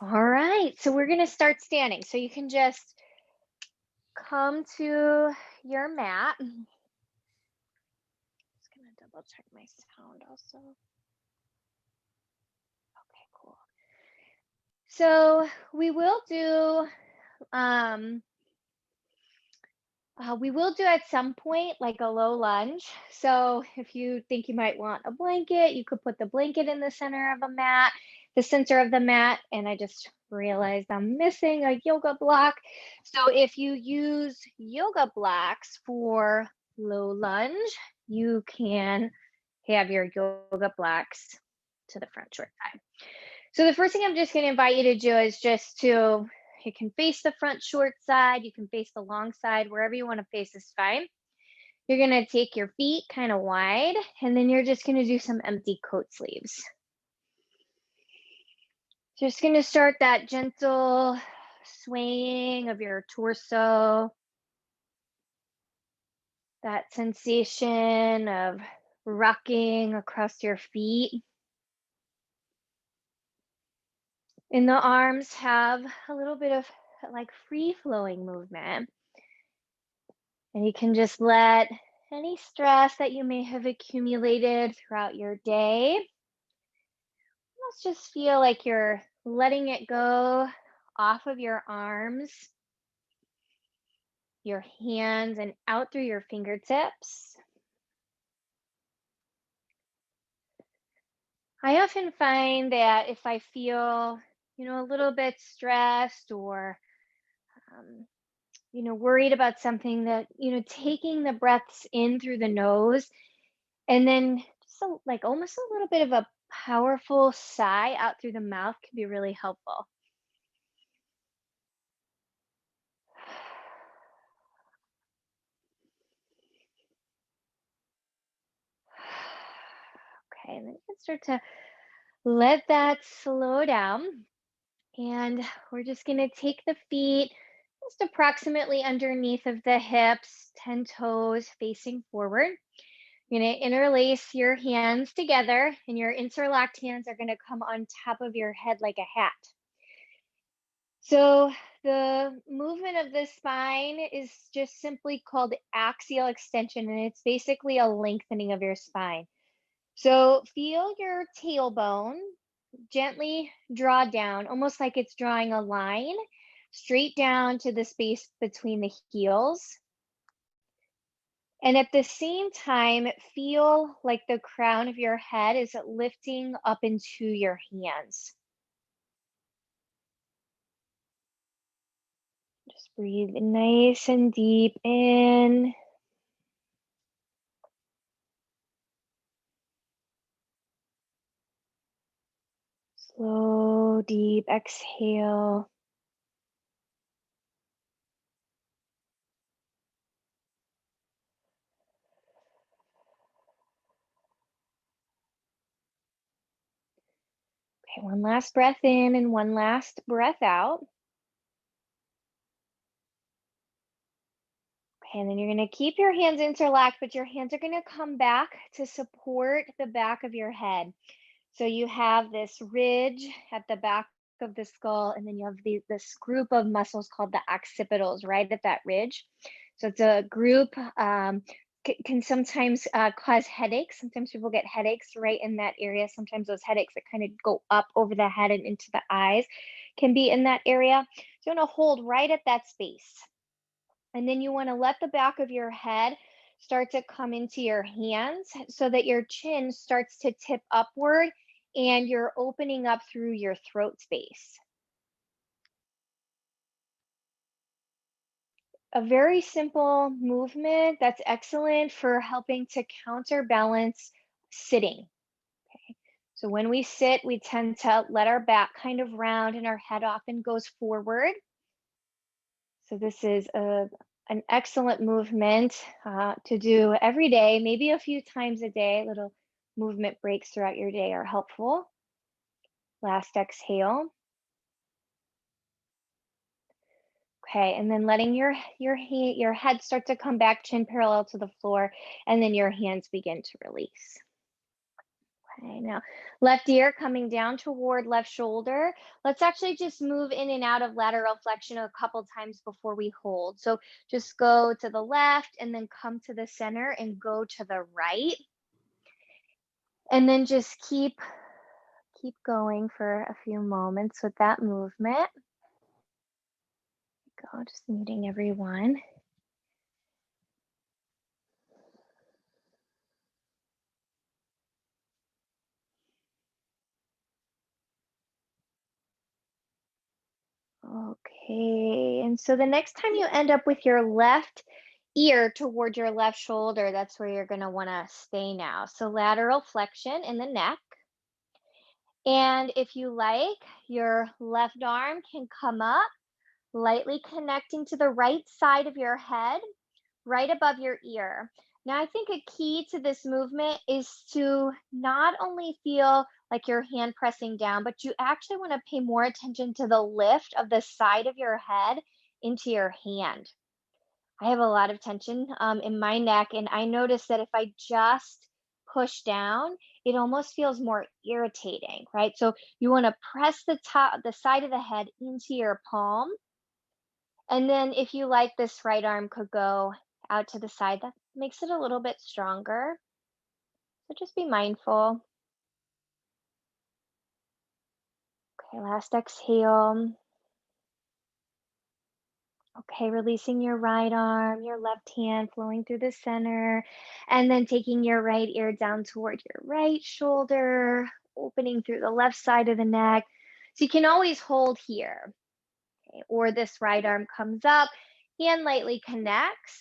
All right, so we're gonna start standing. So you can just come to your mat. Just gonna double check my sound also. Okay, cool. So we will do at some point like a low lunge. So if you think you might want a blanket, you could put the blanket in the center of the center of the mat. And I just realized I'm missing a yoga block. So if you use yoga blocks for low lunge, you can have your yoga blocks to the front short side. So the first thing I'm just going to invite you to do is you can face the front short side, you can face the long side, wherever you want to face is fine. You're going to take your feet kind of wide, and then you're just going to do some empty coat sleeves. Just going to start that gentle swaying of your torso, that sensation of rocking across your feet. And the arms have a little bit of like free flowing movement. And you can just let any stress that you may have accumulated throughout your day, almost just feel like you're letting it go off of your arms, your hands, and out through your fingertips. I often find that if I feel, a little bit stressed or worried about something, that, taking the breaths in through the nose and then just like almost a little bit of a powerful sigh out through the mouth can be really helpful. Okay, and then you can start to let that slow down. And we're just going to take the feet just approximately underneath of the hips, 10 toes facing forward. You're going to interlace your hands together, and your interlocked hands are going to come on top of your head like a hat. So the movement of the spine is just simply called axial extension, and it's basically a lengthening of your spine. So feel your tailbone gently draw down, almost like it's drawing a line straight down to the space between the heels. And at the same time, feel like the crown of your head is lifting up into your hands. Just breathe nice and deep in. Slow, deep exhale. Okay, one last breath in and one last breath out. Okay, and then you're going to keep your hands interlocked, but your hands are going to come back to support the back of your head. So you have this ridge at the back of the skull, and then you have this group of muscles called the occipitals right at that ridge. So it's a group, can sometimes cause headaches. Sometimes people get headaches right in that area. Sometimes those headaches that kind of go up over the head and into the eyes can be in that area. So you want to hold right at that space. And then you want to let the back of your head start to come into your hands so that your chin starts to tip upward and you're opening up through your throat space. A very simple movement that's excellent for helping to counterbalance sitting. Okay. So when we sit, we tend to let our back kind of round and our head often goes forward. So this is an excellent movement to do every day, maybe a few times a day. Little movement breaks throughout your day are helpful. Last exhale. Okay, and then letting your head start to come back, chin parallel to the floor, and then your hands begin to release. Okay, now left ear coming down toward left shoulder. Let's actually just move in and out of lateral flexion a couple times before we hold. So just go to the left and then come to the center and go to the right. And then just keep going for a few moments with that movement. Go, just muting everyone. Okay, and so the next time you end up with your left ear toward your left shoulder, that's where you're going to want to stay now. So lateral flexion in the neck. And if you like, your left arm can come up, lightly connecting to the right side of your head, right above your ear. Now, I think a key to this movement is to not only feel like your hand pressing down, but you actually want to pay more attention to the lift of the side of your head into your hand. I have a lot of tension in my neck, and I notice that if I just push down, it almost feels more irritating, right? So you want to press the side of the head into your palm, and then if you like, this right arm could go out to the side. That makes it a little bit stronger. So just be mindful. Okay, last exhale. Okay, releasing your right arm, your left hand flowing through the center, and then taking your right ear down toward your right shoulder, opening through the left side of the neck. So you can always hold here, okay? Or this right arm comes up, hand lightly connects,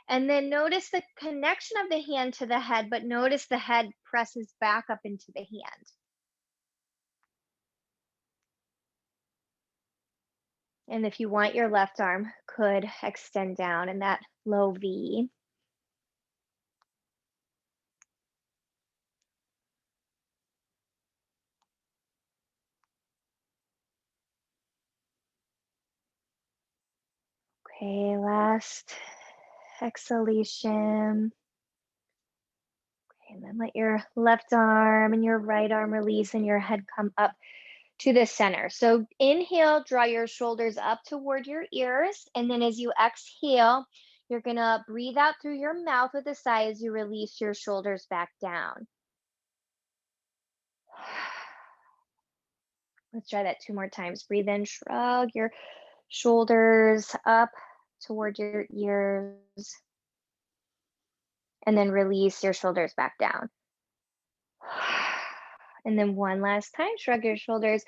and then notice the connection of the hand to the head, but notice the head presses back up into the hand. And if you want, your left arm could extend down in that low V. Okay, last exhalation. Okay, and then let your left arm and your right arm release and your head come up to the center. So inhale, draw your shoulders up toward your ears. And then as you exhale, you're going to breathe out through your mouth with a sigh as you release your shoulders back down. Let's try that 2 more times. Breathe in, shrug your shoulders up toward your ears, and then release your shoulders back down. And then one last time, shrug your shoulders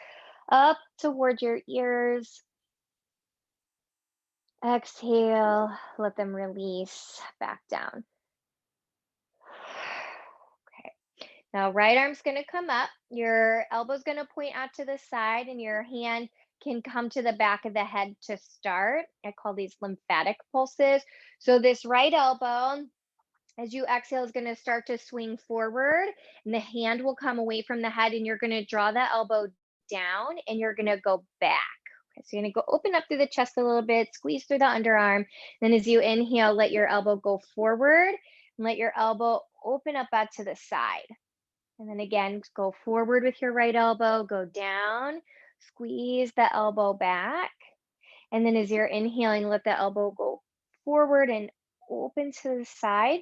up toward your ears. Exhale, let them release back down. Okay. Now, right arm's going to come up. Your elbow's going to point out to the side, and your hand can come to the back of the head to start. I call these lymphatic pulses. So, this right elbow, as you exhale, is going to start to swing forward, and the hand will come away from the head, and you're going to draw the elbow down, and you're going to go back. Okay, so you're going to go open up through the chest a little bit, squeeze through the underarm. Then as you inhale, let your elbow go forward, and let your elbow open up out to the side. And then again, go forward with your right elbow, go down, squeeze the elbow back. And then as you're inhaling, let the elbow go forward and open to the side.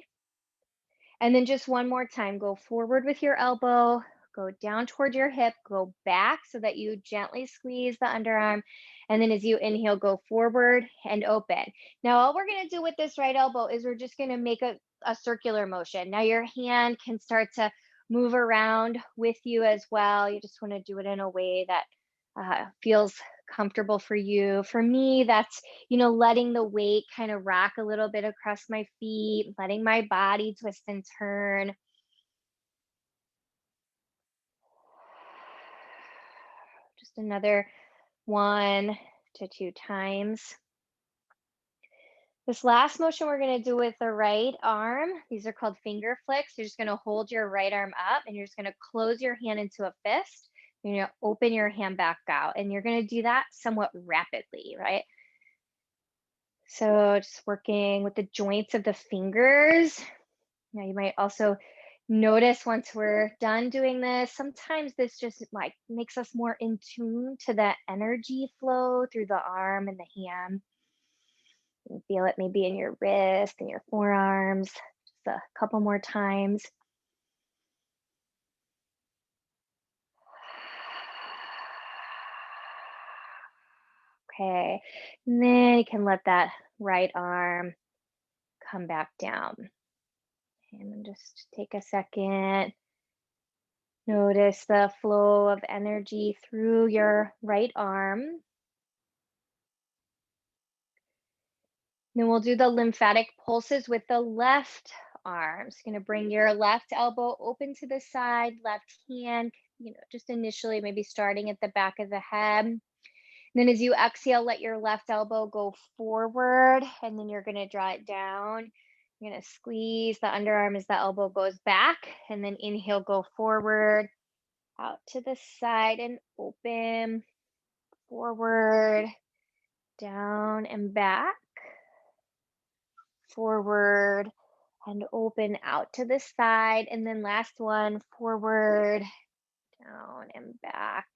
And then just one more time, go forward with your elbow, go down toward your hip, go back so that you gently squeeze the underarm. And then as you inhale, go forward and open. Now, all we're going to do with this right elbow is we're just going to make a circular motion. Now, your hand can start to move around with you as well. You just want to do it in a way that feels comfortable for you. For me, that's, letting the weight kind of rock a little bit across my feet, letting my body twist and turn. Just another 1 to 2 times. This last motion we're going to do with the right arm, these are called finger flicks. You're just going to hold your right arm up and you're just going to close your hand into a fist. You're going to open your hand back out, and you're going to do that somewhat rapidly, right? So just working with the joints of the fingers. Now you might also Notice once we're done doing this, sometimes this just like makes us more in tune to the energy flow through the arm and the hand. You feel it maybe in your wrist and your forearms. Just a couple more times. Okay, and then you can let that right arm come back down. And then just take a second. Notice the flow of energy through your right arm. Then we'll do the lymphatic pulses with the left arm. So you're going to bring your left elbow open to the side, left hand, just initially maybe starting at the back of the head. Then as you exhale, let your left elbow go forward, and then you're going to draw it down. You're going to squeeze the underarm as the elbow goes back, and then inhale, go forward, out to the side and open, forward, down and back, forward and open, out to the side. And then last one, forward, down and back.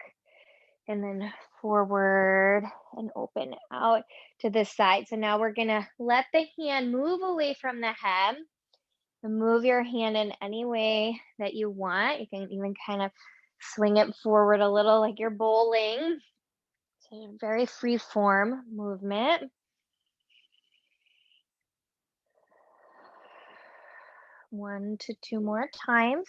And then forward and open out to the side. So now we're gonna let the hand move away from the head and move your hand in any way that you want. You can even kind of swing it forward a little like you're bowling. So very free form movement. One to two more times.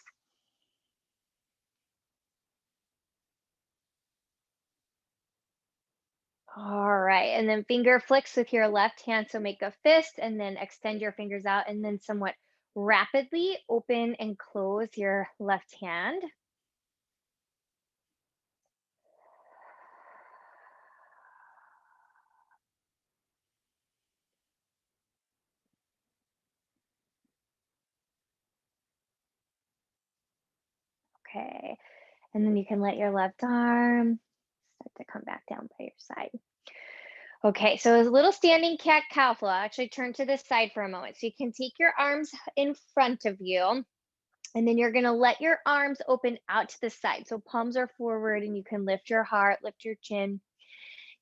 All right, and then finger flicks with your left hand. So make a fist and then extend your fingers out and then somewhat rapidly open and close your left hand. Okay, and then you can let your left arm start to come back down by your side. Okay, so a little standing cat cow flow. I'll actually turn to this side for a moment. So you can take your arms in front of you. And then you're going to let your arms open out to the side. So palms are forward and you can lift your heart, lift your chin.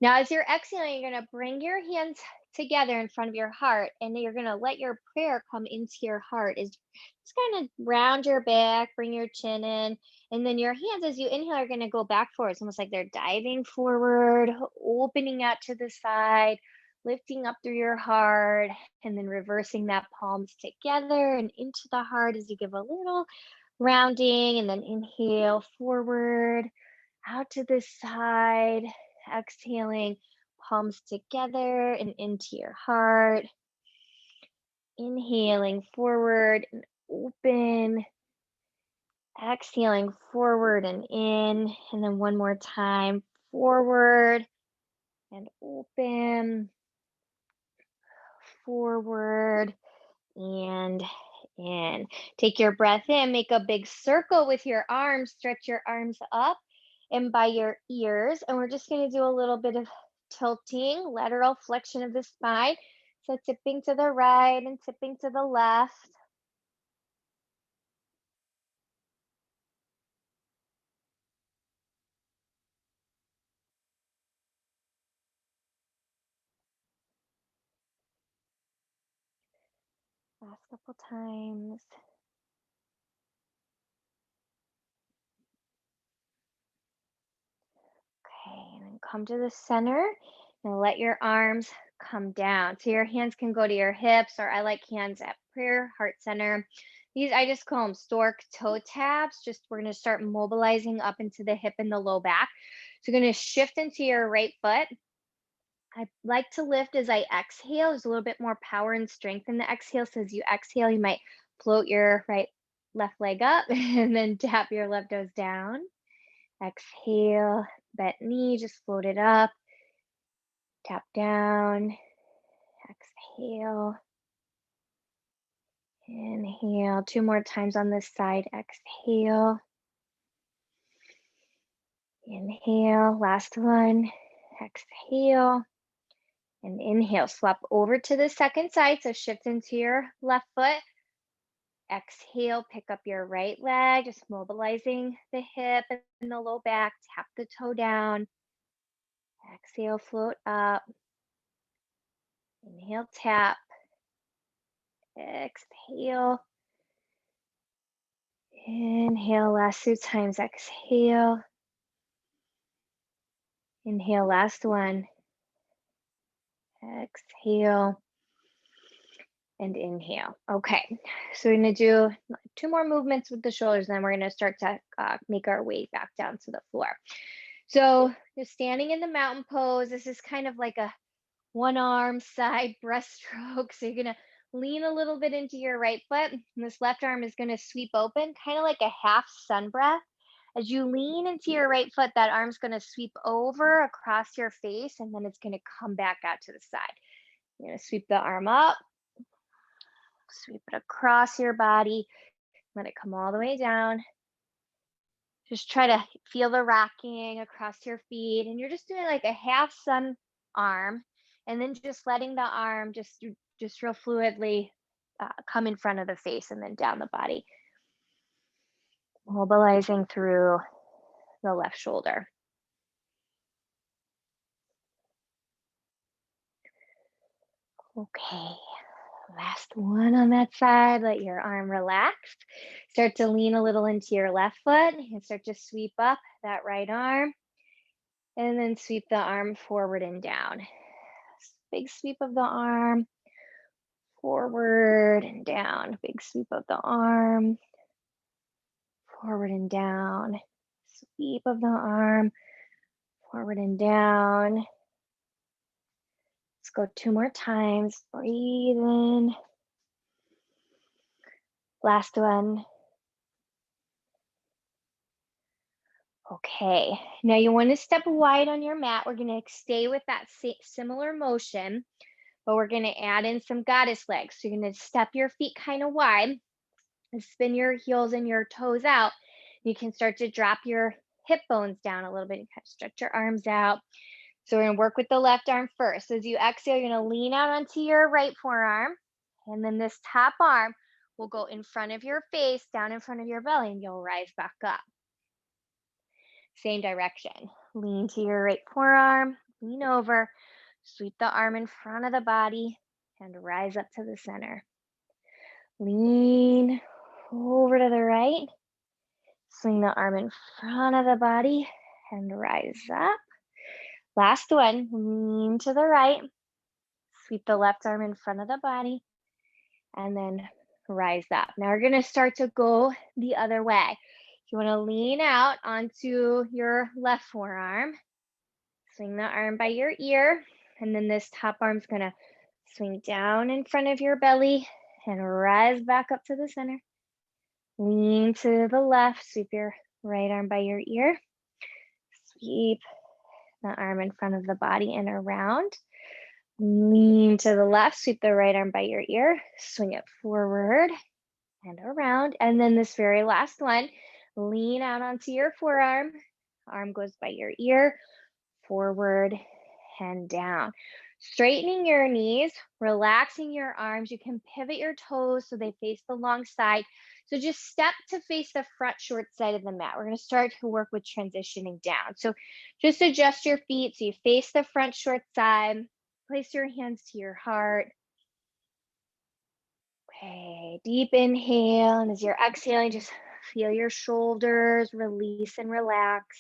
Now, as you're exhaling, you're going to bring your hands together in front of your heart and you're going to let your prayer come into your heart. Is just kind of round your back, bring your chin in. And then your hands, as you inhale, are going to go back forward. It's almost like they're diving forward, opening out to the side, lifting up through your heart, and then reversing that palms together and into the heart as you give a little rounding. And then inhale forward, out to the side, exhaling, palms together and into your heart. Inhaling forward and open. Exhaling forward and in. And then one more time, forward and open. Forward and in. Take your breath in, make a big circle with your arms, stretch your arms up and by your ears. And we're just going to do a little bit of tilting, lateral flexion of the spine. So tipping to the right and tipping to the left. Last couple times. Okay, and then come to the center and let your arms come down. So your hands can go to your hips, or I like hands at prayer, heart center. These, I just call them stork toe taps. Just we're going to start mobilizing up into the hip and the low back. So you're going to shift into your right foot. I like to lift as I exhale. There's a little bit more power and strength in the exhale. So as you exhale, you might float your left leg up and then tap your left toes down. Exhale, bent knee, just float it up. Tap down. Exhale. Inhale. Two more times on this side. Exhale. Inhale. Last one. Exhale. And inhale. Swap over to the second side. So shift into your left foot. Exhale, pick up your right leg, just mobilizing the hip and the low back. Tap the toe down. Exhale, float up. Inhale, tap. Exhale. Inhale, last 2 times. Exhale. Inhale, last one. Exhale. And inhale. Okay, so we're gonna do 2 more movements with the shoulders, and then we're gonna start to make our way back down to the floor. So just standing in the mountain pose. This is kind of like a one arm side breaststroke. So you're gonna lean a little bit into your right foot, and this left arm is gonna sweep open, kind of like a half sun breath. As you lean into your right foot, that arm's gonna sweep over across your face, and then it's gonna come back out to the side. You're gonna sweep the arm up, sweep it across your body, let it come all the way down. Just try to feel the rocking across your feet. And you're just doing like a half sun arm, and then just letting the arm just real fluidly come in front of the face and then down the body. Mobilizing through the left shoulder. Okay. Last one on that side. Let your arm relax. Start to lean a little into your left foot and start to sweep up that right arm. And then sweep the arm forward and down. Big sweep of the arm. Forward and down. Big sweep of the arm. Forward and down. Sweep of the arm. Forward and down. Let's go 2 more times. Breathe in. Last one. Okay, now you want to step wide on your mat. We're going to stay with that similar motion, but we're going to add in some goddess legs. So you're going to step your feet kind of wide and spin your heels and your toes out. You can start to drop your hip bones down a little bit and kind of stretch your arms out. So we're going to work with the left arm first. As you exhale, you're going to lean out onto your right forearm, and then this top arm will go in front of your face, down in front of your belly, and you'll rise back up. Same direction. Lean to your right forearm, lean over, sweep the arm in front of the body, and rise up to the center. Lean over to the right, swing the arm in front of the body, and rise up. Last one, lean to the right, sweep the left arm in front of the body, and then rise up. Now we're going to start to go the other way. You want to lean out onto your left forearm, swing the arm by your ear, and then this top arm's going to swing down in front of your belly and rise back up to the center. Lean to the left, sweep your right arm by your ear, sweep the arm in front of the body and around. Lean to the left, sweep the right arm by your ear, swing it forward and around. And then this very last one, lean out onto your forearm, arm goes by your ear, forward and down. Straightening your knees, relaxing your arms. You can pivot your toes so they face the long side. So just step to face the front short side of the mat. We're going to start to work with transitioning down. So just adjust your feet so you face the front short side. Place your hands to your heart. Okay, deep inhale, and as you're exhaling, just feel your shoulders release and relax.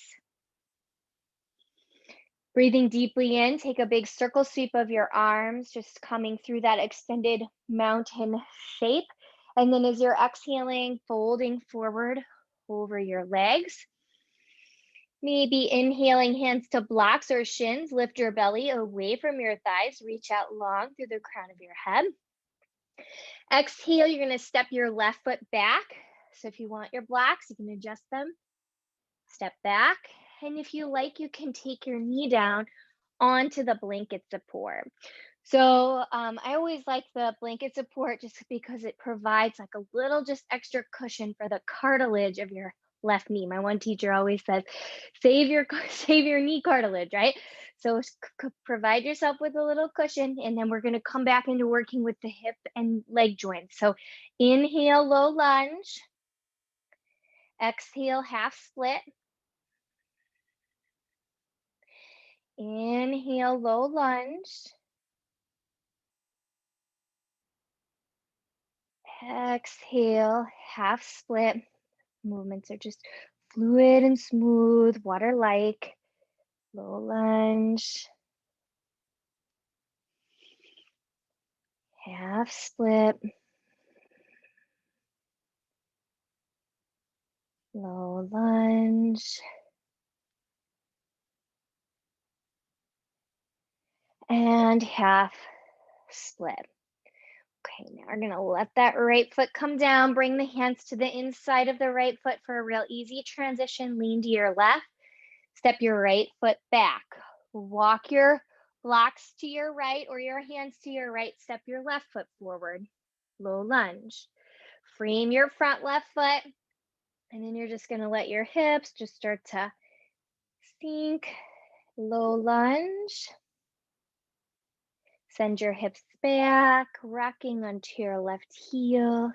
Breathing deeply in, take a big circle sweep of your arms, just coming through that extended mountain shape. And then as you're exhaling, folding forward over your legs. Maybe inhaling, hands to blocks or shins, lift your belly away from your thighs, reach out long through the crown of your head. Exhale, you're going to step your left foot back. So if you want your blocks, you can adjust them. Step back. And if you like, you can take your knee down onto the blanket support. So I always like the blanket support just because it provides like a little just extra cushion for the cartilage of your left knee. My one teacher always says, save your knee cartilage, right? So provide yourself with a little cushion, and then we're going to come back into working with the hip and leg joints. So inhale, low lunge. Exhale, half split. Inhale, low lunge. Exhale, half split. Movements are just fluid and smooth, water-like. Low lunge. Half split. Low lunge. And half split. Okay, now we're gonna let that right foot come down. Bring the hands to the inside of the right foot for a real easy transition. Lean to your left. Step your right foot back. Walk your blocks to your right or your hands to your right. Step your left foot forward. Low lunge. Frame your front left foot. And then you're just gonna let your hips just start to sink. Low lunge. Send your hips back, rocking onto your left heel.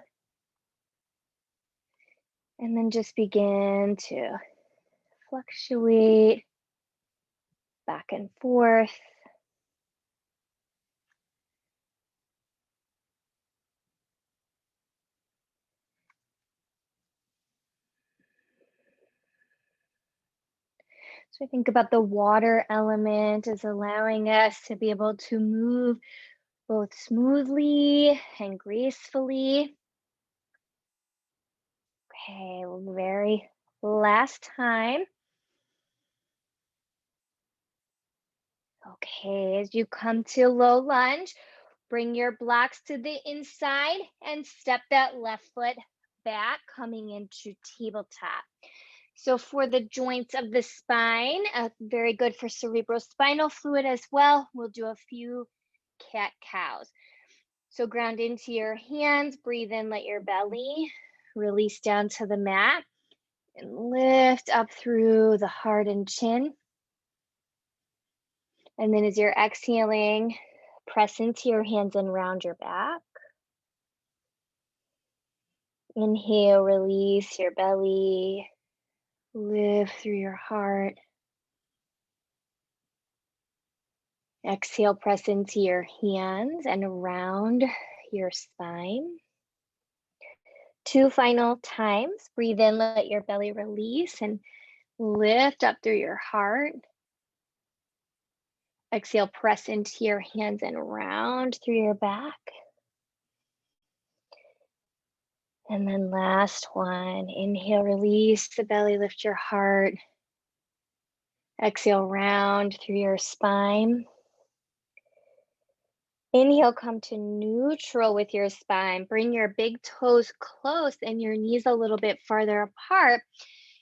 And then just begin to fluctuate back and forth. So I think about the water element as allowing us to be able to move both smoothly and gracefully. Okay, very last time. Okay, as you come to low lunge, bring your blocks to the inside and step that left foot back, coming into tabletop. So for the joints of the spine, very good for cerebrospinal fluid as well. We'll do a few cat-cows. So ground into your hands, breathe in, let your belly release down to the mat, and lift up through the heart and chin. And then as you're exhaling, press into your hands and round your back. Inhale, release your belly, lift through your heart. Exhale, press into your hands and round your spine. 2 final times. Breathe in, let your belly release and lift up through your heart. Exhale, press into your hands and round through your back. And then last one. Inhale, release the belly, lift your heart. Exhale, round through your spine. Inhale, come to neutral with your spine. Bring your big toes close and your knees a little bit farther apart.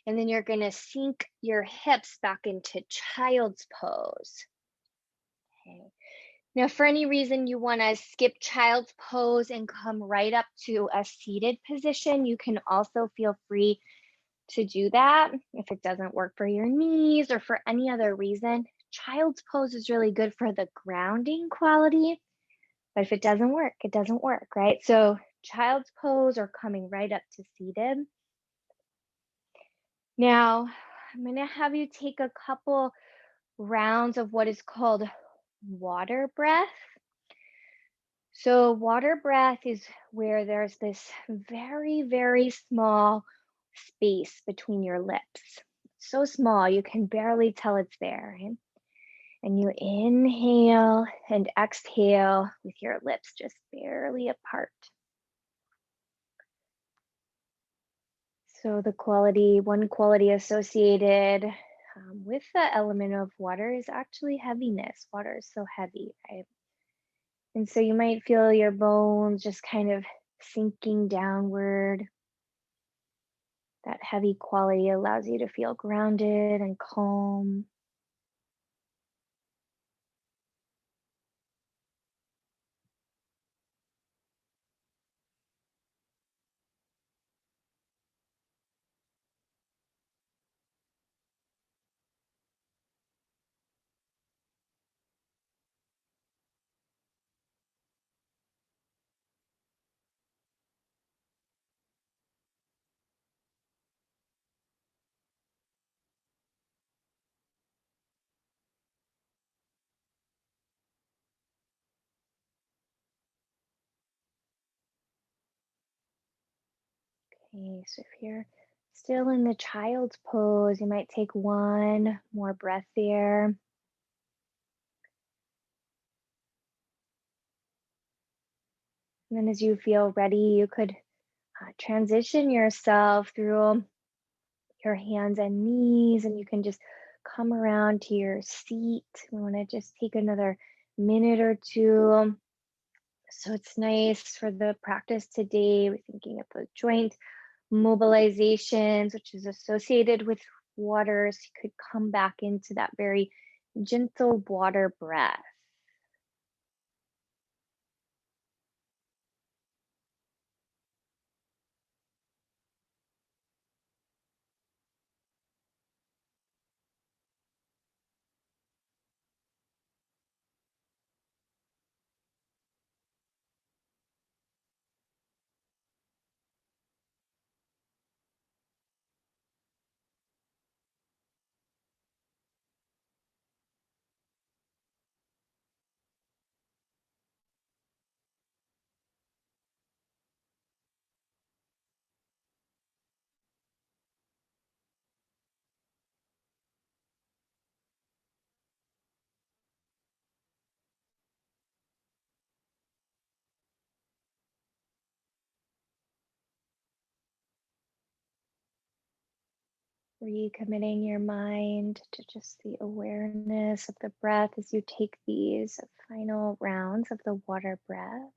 And then you're gonna sink your hips back into child's pose. Okay. Now, for any reason you wanna skip child's pose and come right up to a seated position, you can also feel free to do that. If it doesn't work for your knees or for any other reason, child's pose is really good for the grounding quality. But if it doesn't work, it doesn't work, right? So child's pose or coming right up to seated. Now, I'm gonna have you take a couple rounds of what is called water breath. So water breath is where there's this very, very small space between your lips. So small, you can barely tell it's there. Right? And you inhale and exhale with your lips just barely apart. So one quality associated with the element of water is actually heaviness. Water is so heavy, right? And so you might feel your bones just kind of sinking downward. That heavy quality allows you to feel grounded and calm. Okay, so if you're still in the child's pose, you might take one more breath there. And then as you feel ready, you could transition yourself through your hands and knees, and you can just come around to your seat. We want to just take another minute or two. So it's nice for the practice today. We're thinking of the joint mobilizations, which is associated with water. So you could come back into that very gentle water breath. Recommitting your mind to just the awareness of the breath as you take these final rounds of the water breath.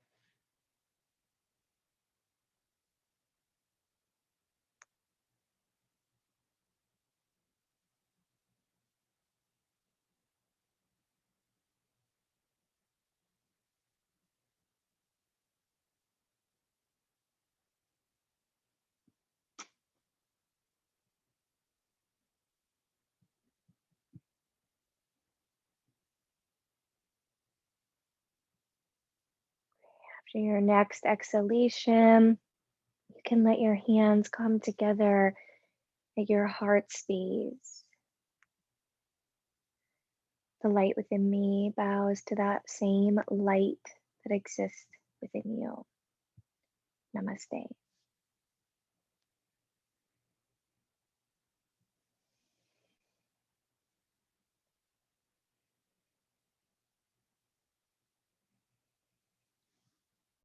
After your next exhalation, you can let your hands come together at your heart space. The light within me bows to that same light that exists within you. Namaste.